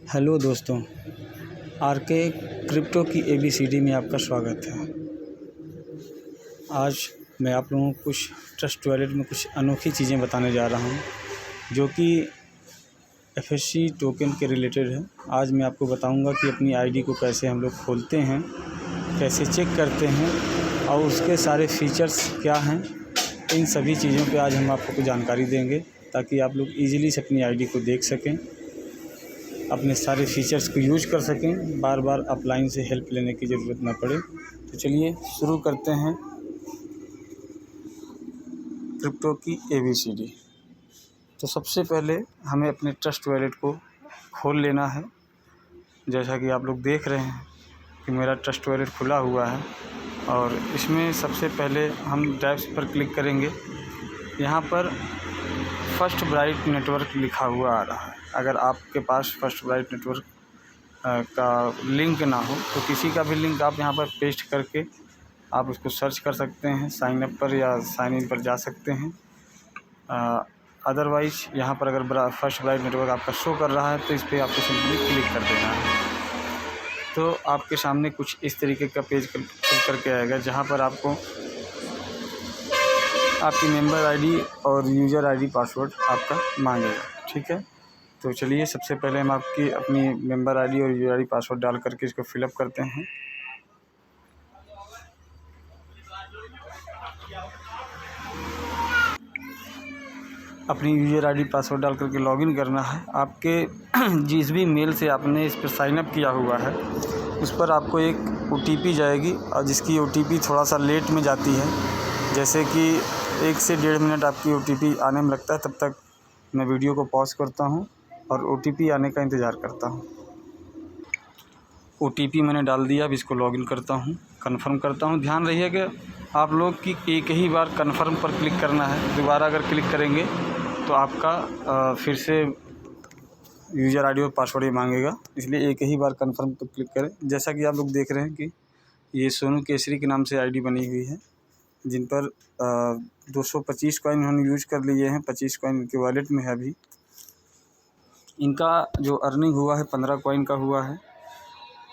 Hello दोस्तों, are के crypto की ABCD में आपका स्वागत है। आज मैं आप लोगों को कुछ ट्रस्ट वॉलेट में कुछ अनोखी चीज़ें बताने जा रहा हूं, जो कि FSC टोकन के रिलेटेड है। आज मैं आपको बताऊंगा कि अपनी आईडी को कैसे हम लोग खोलते हैं, कैसे चेक करते हैं और उसके सारे फीचर्स क्या हैं। इन सभी चीज़ों पे आज हम आपको जानकारी देंगे ताकि आप लोग ईज़िली से अपनी आईडी को देख सकें, अपने सारे फीचर्स को यूज कर सकें, बार बार ऑफलाइन से हेल्प लेने की ज़रूरत ना पड़े। तो चलिए शुरू करते हैं क्रिप्टो की ABCD। तो सबसे पहले हमें अपने ट्रस्ट वॉलेट को खोल लेना है। जैसा कि आप लोग देख रहे हैं कि मेरा ट्रस्ट वॉलेट खुला हुआ है और इसमें सबसे पहले हम डैप्स पर क्लिक करेंगे। यहाँ पर फर्स्ट ब्राइट नेटवर्क लिखा हुआ आ रहा है। अगर आपके पास फर्स्ट ब्राइट नेटवर्क का लिंक ना हो तो किसी का भी लिंक आप यहाँ पर पेस्ट करके आप उसको सर्च कर सकते हैं, साइन अप पर या साइन इन पर जा सकते हैं। अदरवाइज़ यहाँ पर अगर फर्स्ट ब्राइट नेटवर्क आपका शो कर रहा है तो इस पर आपको सिंपली क्लिक कर देना है। तो आपके सामने कुछ इस तरीके का पेज खुल करके आएगा, जहाँ पर आपको आपकी मेंबर आईडी और यूज़र आईडी पासवर्ड आपका मांगेगा। ठीक है, तो चलिए सबसे पहले हम आपकी अपनी मेंबर आईडी और यूज़र आईडी पासवर्ड डाल करके इसको फिलअप करते हैं। अपनी यूज़र आईडी पासवर्ड डाल करके लॉगिन करना है। आपके जिस भी मेल से आपने इस पर साइन अप किया हुआ है उस पर आपको एक OTP जाएगी और जिसकी OTP थोड़ा सा लेट में जाती है। जैसे कि 1 से 1.5 मिनट आपकी OTP आने में लगता है। तब तक मैं वीडियो को पॉज करता हूँ और OTP आने का इंतज़ार करता हूँ। OTP मैंने डाल दिया। अब इसको लॉगिन करता हूँ, कन्फर्म करता हूँ। ध्यान रहिए कि आप लोग की एक ही बार कन्फर्म पर क्लिक करना है। दोबारा अगर क्लिक करेंगे तो आपका फिर से यूज़र आईडी और पासवर्ड ही मांगेगा, इसलिए एक ही बार कन्फर्म पर क्लिक करें। जैसा कि आप लोग देख रहे हैं कि ये सोनू केसरी के नाम से आईडी बनी हुई है, जिन पर 225 कॉइन इन्होंने यूज कर लिए हैं। 25 कॉइन इनके वॉलेट में है। अभी इनका जो अर्निंग हुआ है 15 कॉइन का हुआ है।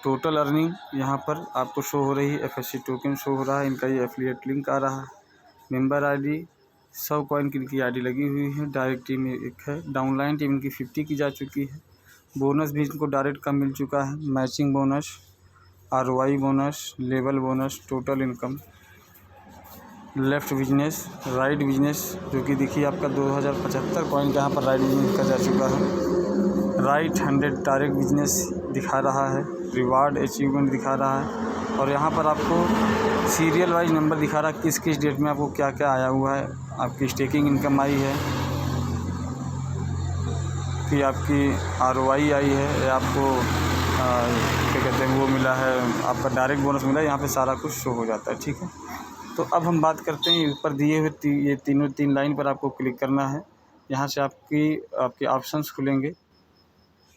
टोटल अर्निंग यहाँ पर आपको शो हो रही है। FSC टोकन शो हो रहा है। इनका ये एफिलिएट लिंक आ रहा है। मेंबर आईडी 100 कॉइन की इनकी आईडी लगी हुई है। डायरेक्ट टीम एक है। डाउनलाइन टीम इनकी 50 की जा चुकी है। बोनस भी इनको डायरेक्ट का मिल चुका है। Matching bonus, ROI bonus, level bonus, total income, left business, right business जो कि देखिए आपका 2075 कॉइन यहाँ पर राइट बिजनेस का जा चुका है। राइट 100 डायरेक्ट बिजनेस दिखा रहा है। रिवार्ड अचीवमेंट दिखा रहा है और यहाँ पर आपको सीरियल वाइज नंबर दिखा रहा है किस किस डेट में आपको क्या क्या आया हुआ है। आपकी स्टेकिंग इनकम आई है, कि आपकी ROI आई है, या आपको क्या कहते हैं वो मिला है, आपका डायरेक्ट बोनस मिला है। यहाँ पे सारा कुछ शो हो जाता है। ठीक है, तो अब हम बात करते हैं ऊपर दिए हुए ये तीन लाइन पर आपको क्लिक करना है। यहाँ से आपके ऑप्शंस खुलेंगे।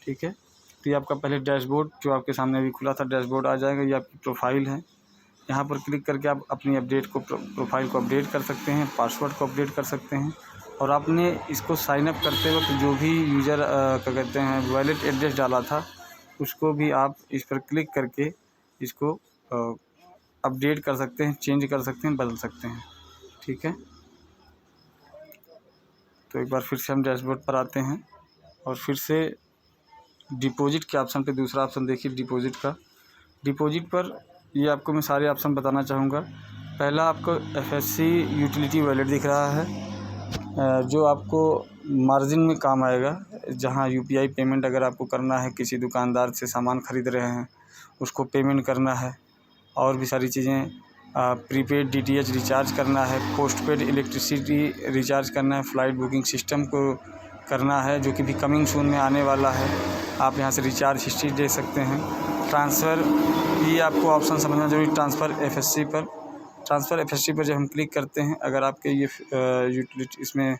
ठीक है, तो ये आपका पहले डैशबोर्ड जो आपके सामने अभी खुला था डैशबोर्ड आ जाएगा। ये आपकी प्रोफाइल है। यहाँ पर क्लिक करके आप अपनी अपडेट को प्रोफाइल को अपडेट कर सकते हैं, पासवर्ड को अपडेट कर सकते हैं। और आपने इसको साइन अप करते वक्त जो भी यूज़र क्या कहते हैं वॉलेट एड्रेस डाला था उसको भी आप इस पर क्लिक करके इसको अपडेट कर सकते हैं, चेंज कर सकते हैं, बदल सकते हैं। ठीक है, तो एक बार फिर से हम डैशबोर्ड पर आते हैं और फिर से डिपॉजिट के ऑप्शन पे दूसरा ऑप्शन देखिए डिपॉजिट का। डिपॉजिट पर ये आपको मैं सारे ऑप्शन बताना चाहूँगा। पहला आपको FSC यूटिलिटी वॉलेट दिख रहा है, जो आपको मार्जिन में काम आएगा। जहाँ UPI पेमेंट अगर आपको करना है, किसी दुकानदार से सामान ख़रीद रहे हैं उसको पेमेंट करना है, और भी सारी चीज़ें, प्रीपेड DTH रिचार्ज करना है, पोस्टपेड इलेक्ट्रिसिटी रिचार्ज करना है, फ़्लाइट बुकिंग सिस्टम को करना है जो कि भी कमिंग सून में आने वाला है। आप यहाँ से रिचार्ज हिस्ट्री देख सकते हैं। ट्रांसफ़र, ये आपको ऑप्शन समझना जरूरी। ट्रांसफ़र FSC पर जब हम क्लिक करते हैं, अगर आपके ये यूटिलिटी इसमें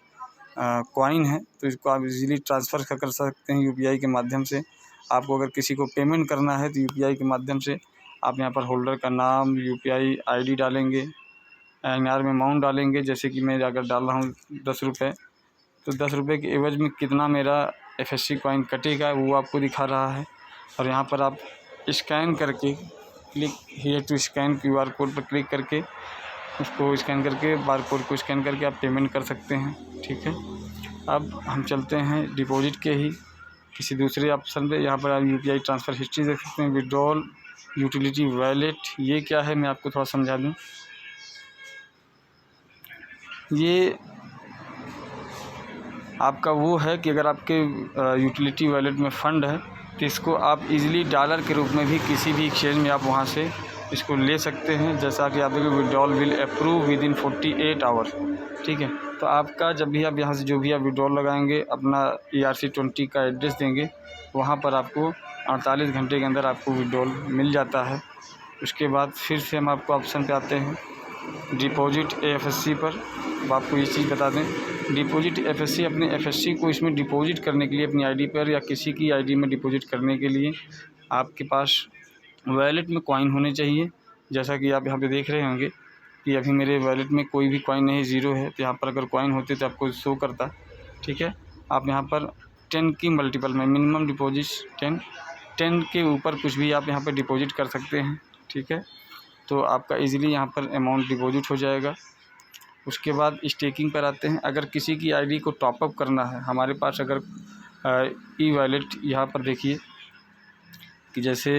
कॉइन है तो इसको आप इजीली ट्रांसफ़र कर सकते हैं UPI के माध्यम से। आपको अगर किसी को पेमेंट करना है तो UPI के माध्यम से आप यहाँ पर होल्डर का नाम, UPI ID डालेंगे, INR में अमाउंट डालेंगे। जैसे कि मैं अगर डाल रहा हूँ 10 रुपये, तो 10 रुपये के एवज में कितना मेरा FSC कॉइन कटेगा वो आपको दिखा रहा है। और यहाँ पर आप स्कैन करके click here to scan QR code पर क्लिक करके उसको स्कैन करके बारकोड को स्कैन करके आप पेमेंट कर सकते हैं। ठीक है, अब हम चलते हैं डिपॉजिट के ही किसी दूसरे ऑप्शन पे। यहाँ पर आप UPI ट्रांसफ़र हिस्ट्री देख सकते हैं, विड्रॉल, यूटिलिटी वैलेट। ये क्या है मैं आपको थोड़ा समझा दूँ। ये आपका वो है कि अगर आपके यूटिलिटी वैलेट में फ़ंड है तो इसको आप इजीली डॉलर के रूप में भी किसी भी एक्सचेंज में आप वहाँ से इसको ले सकते हैं। जैसा कि आप देखिए withdrawal will approve within 48 hour. ठीक है, तो आपका जब भी आप यहाँ से जो भी आप विड्रॉल लगाएंगे अपना ERC20 का एड्रेस देंगे, वहाँ पर आपको 48 घंटे के अंदर आपको विड्रॉल मिल जाता है। उसके बाद फिर से हम आपको ऑप्शन पे आते हैं डिपॉजिट FSC पर। अब आपको ये चीज़ बता दें, डिपॉजिट FSC अपने FSC को इसमें डिपॉजिट करने के लिए अपनी ID पर या किसी की ID में डिपॉजिट करने के लिए आपके पास वैलेट में कॉइन होने चाहिए। जैसा कि आप यहाँ पे देख रहे होंगे कि अभी मेरे वैलेट में कोई भी कॉइन नहीं, ज़ीरो है। तो यहाँ पर अगर कॉइन होते तो आपको शो करता। ठीक है, आप यहाँ पर 10 की मल्टीपल में मिनिमम डिपॉजिट 10 के ऊपर कुछ भी आप यहाँ पर डिपॉजिट कर सकते हैं। ठीक है, तो आपका इजीली यहाँ पर अमाउंट डिपॉजिट हो जाएगा। उसके बाद स्टेकिंग पर आते हैं। अगर किसी की ID को टॉपअप करना है, हमारे पास अगर ई वैलेट यहाँ पर देखिए कि जैसे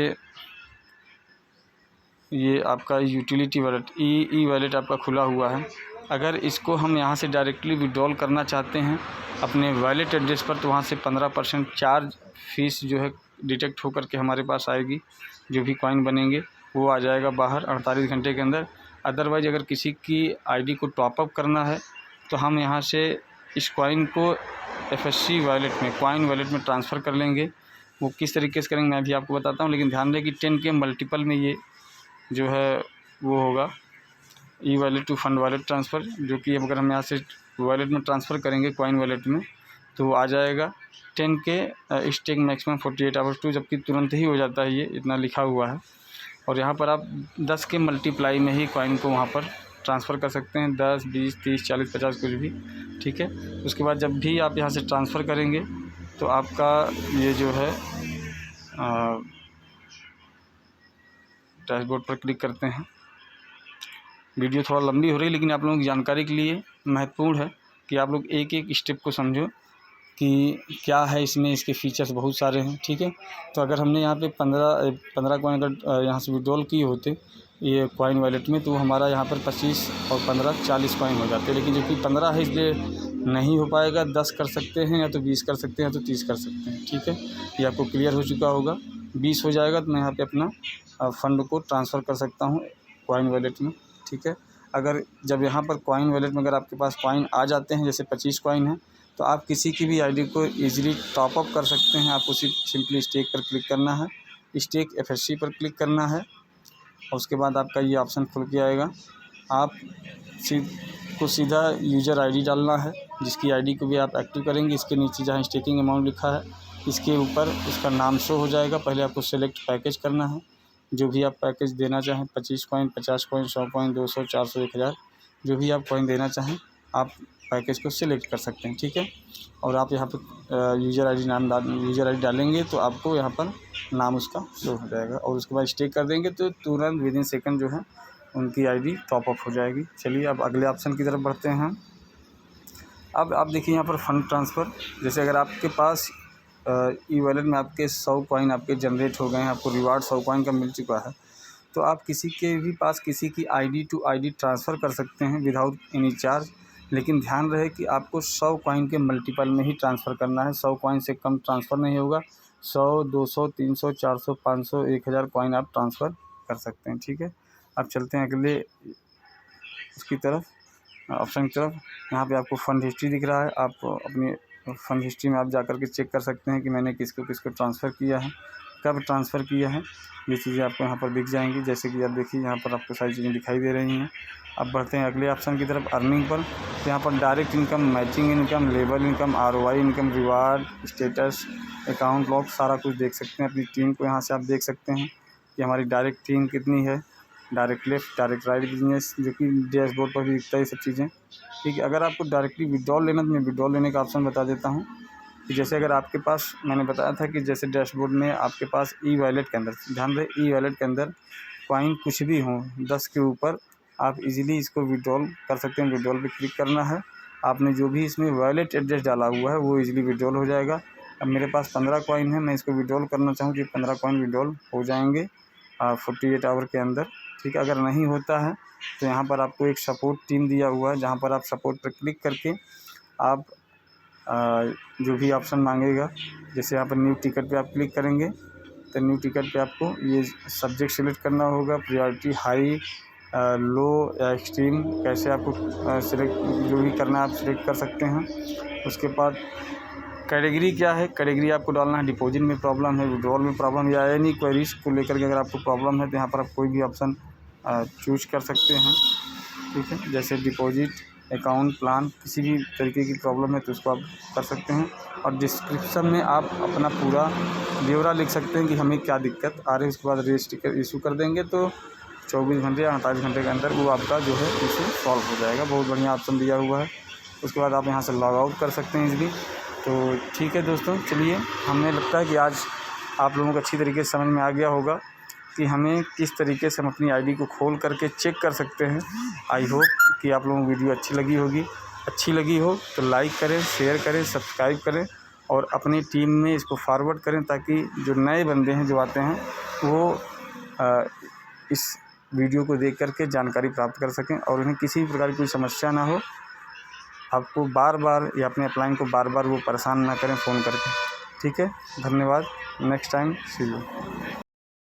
ये आपका यूटिलिटी वैलेट ई वैलेट आपका खुला हुआ है। अगर इसको हम यहाँ से डायरेक्टली विड्रॉल करना चाहते हैं अपने वैलेट एड्रेस पर, तो वहाँ से 15% चार्ज फीस जो है डिटेक्ट होकर के हमारे पास आएगी। जो भी कॉइन बनेंगे वो आ जाएगा बाहर 48 घंटे के अंदर। अदरवाइज़ अगर किसी की ID को टॉपअप करना है तो हम यहाँ से इस कॉइन को FSC वैलेट में कॉइन वैलेट में ट्रांसफ़र कर लेंगे। वो किस तरीके से करेंगे मैं भी आपको बताता हूँ, लेकिन ध्यान रहे कि 10 के मल्टीपल में ये जो है वो होगा e wallet to fund wallet transfer, जो कि अगर हम यहाँ से वैलेट में ट्रांसफ़र करेंगे कॉइन वैलेट में तो वो आ जाएगा 10 के स्टेक मैक्सिमम 48 आवर्स टू, जबकि तुरंत ही हो जाता है, ये इतना लिखा हुआ है। और यहाँ पर आप 10 के मल्टीप्लाई में ही कॉइन को वहाँ पर ट्रांसफ़र कर सकते हैं, 10, 20, 30, 40, 50 कुछ भी। ठीक है, उसके बाद जब भी आप यहाँ से ट्रांसफ़र करेंगे तो आपका ये जो है डैशबोर्ड पर क्लिक करते हैं। वीडियो थोड़ा लंबी हो रही है लेकिन आप लोगों की जानकारी के लिए महत्वपूर्ण है कि आप लोग एक एक स्टेप को समझो कि क्या है इसमें, इसके फीचर्स बहुत सारे हैं। ठीक है, तो अगर हमने यहाँ पे 15 कॉइन अगर यहाँ से विड्रॉल किए होते ये कॉइन वैलेट में, तो हमारा यहाँ पर 25 और 15 40 कॉइन हो जाते, लेकिन जो कि 15 है इसलिए नहीं हो पाएगा। 10 कर सकते हैं या तो 20 कर सकते हैं या तो 30 कर सकते हैं। ठीक है, ये आपको क्लियर हो चुका होगा। 20 हो जाएगा तो मैं यहाँ पे अपना फ़ंड को ट्रांसफ़र कर सकता हूँ कॉइन वैलेट में। ठीक है, अगर जब यहाँ पर कॉइन वैलेट में अगर आपके पास कॉइन आ जाते हैं, जैसे 25 कॉइन है, तो आप किसी की भी ID को ईज़िली टॉपअप कर सकते हैं। आपको सिंपली स्टेक पर क्लिक करना है, स्टेक FSC पर क्लिक करना है और उसके बाद आपका ये ऑप्शन खुल के आएगा। आप सीधा यूज़र ID डालना है, जिसकी ID को भी आप एक्टिव करेंगे। इसके नीचे जहाँ स्टेकिंग अमाउंट लिखा है इसके ऊपर उसका नाम शो हो जाएगा। पहले आपको सेलेक्ट पैकेज करना है, जो भी आप पैकेज देना चाहें, 25 कॉइन, 50 कॉइन, 100 कॉइन, 200, 400, 1000, जो भी आप कॉइन देना चाहें आप पैकेज को सिलेक्ट कर सकते हैं। ठीक है, और आप यहाँ पर यूज़र ID डालेंगे तो आपको यहाँ पर नाम उसका शो हो जाएगा और उसके बाद स्टेक कर देंगे तो तुरंत विदिन सेकंड जो है उनकी ID टॉपअप हो जाएगी। चलिए अब अगले ऑप्शन की तरफ बढ़ते हैं। अब आप देखिए यहाँ पर फ़ंड ट्रांसफ़र। जैसे अगर आपके पास ई वैलेट में आपके 100 कॉइन आपके जनरेट हो गए हैं, आपको रिवार्ड 100 कॉइन का मिल चुका है, तो आप किसी के भी पास किसी की ID टू ID ट्रांसफ़र कर सकते हैं विदाउट एनी चार्ज। लेकिन ध्यान रहे कि आपको 100 कॉइन के मल्टीपल में ही ट्रांसफ़र करना है। 100 कॉइन से कम ट्रांसफ़र नहीं होगा। 100, 200, 300, 400, 500, 1000 कॉइन आप ट्रांसफ़र कर सकते हैं। ठीक है, अब चलते हैं अगले उसकी तरफ, ऑप्शन की तरफ। यहाँ पे आपको फ़ंड हिस्ट्री दिख रहा है। आप अपनी फ़ंड हिस्ट्री में आप जाकर के चेक कर सकते हैं कि मैंने किसको किसको ट्रांसफ़र किया है, कब ट्रांसफ़र किया है। ये चीज़ें आपको यहाँ पर दिख जाएंगी। जैसे कि आप देखिए यहाँ पर आपको सारी चीज़ें दिखाई दे रही हैं। अब बढ़ते हैं अगले ऑप्शन की तरफ, अर्निंग पर। तो यहाँ पर direct income, matching income, label income, ROI income, reward, status, account lock, सारा कुछ देख सकते हैं। अपनी टीम को यहाँ से आप देख सकते हैं कि हमारी डायरेक्ट टीम कितनी है, direct left, direct right business, जो कि डैशबोर्ड पर भी दिखता है ये सब चीज़ें। ठीक है, अगर आपको डायरेक्टली विड्रॉल लेना तो मैं विड्रॉल लेने का ऑप्शन बता देता हूँ। कि जैसे अगर आपके पास, मैंने बताया था कि जैसे डैशबोर्ड में आपके पास ई वॉलेट के अंदर, ध्यान रहे ई वॉलेट के अंदर कॉइन कुछ भी हो 10 के ऊपर, आप इजीली इसको विड्रॉल कर सकते हैं। विड्रॉल पे क्लिक करना है, आपने जो भी इसमें वॉलेट एड्रेस डाला हुआ है वो इजीली विड्रॉल हो जाएगा। अब मेरे पास 15 कॉइन है, मैं इसको विड्रॉल करना चाहूँ कि 15 कॉइन विड्रॉल हो जाएंगे 48 आवर के अंदर, ठीक है। अगर नहीं होता है तो यहाँ पर आपको एक सपोर्ट टीम दिया हुआ है, जहाँ पर आप सपोर्ट पर क्लिक करके आप जो भी ऑप्शन मांगेगा, जैसे यहाँ पर न्यू टिकट पे आप क्लिक करेंगे तो न्यू टिकट पे आपको ये सब्जेक्ट सिलेक्ट करना होगा, प्रायोरिटी हाई, लो या एक्सट्रीम, कैसे आपको सिलेक्ट जो भी करना है आप सिलेक्ट कर सकते हैं। उसके बाद कैटेगरी क्या है, कैटेगरी आपको डालना है डिपॉजिट में प्रॉब्लम है, विड्रॉल में प्रॉब्लम या एनी क्वेरीज को लेकर के अगर आपको प्रॉब्लम है तो यहाँ पर आप कोई भी ऑप्शन चूज कर सकते हैं, ठीक है। जैसे डिपॉजिट, अकाउंट, प्लान, किसी भी तरीके की प्रॉब्लम है तो उसको आप कर सकते हैं। और डिस्क्रिप्शन में आप अपना पूरा ब्यौरा लिख सकते हैं कि हमें क्या दिक्कत आ रही है। उसके बाद रजिस्टर इशू कर देंगे तो 24 घंटे या 48 घंटे के अंदर वो आपका जो है इशू सॉल्व हो जाएगा। बहुत बढ़िया ऑप्शन दिया हुआ है। उसके बाद आप यहाँ से लॉग आउट कर सकते हैं इजीली। तो ठीक है दोस्तों, चलिए, हमें लगता है कि आज आप लोगों को अच्छी तरीके से समझ में आ गया होगा कि हमें किस तरीके से हम अपनी आईडी को खोल करके चेक कर सकते हैं। आई होप कि आप लोगों को वीडियो अच्छी लगी होगी। अच्छी लगी हो तो लाइक करें, शेयर करें, सब्सक्राइब करें और अपनी टीम में इसको फॉरवर्ड करें ताकि जो नए बंदे हैं जो आते हैं वो इस वीडियो को देख करके जानकारी प्राप्त कर सकें और उन्हें किसी भी प्रकार की कोई समस्या ना हो। आपको बार बार या अपने अपलाइन को बार बार वो परेशान ना करें फ़ोन करके, ठीक है। धन्यवाद। Next time see you.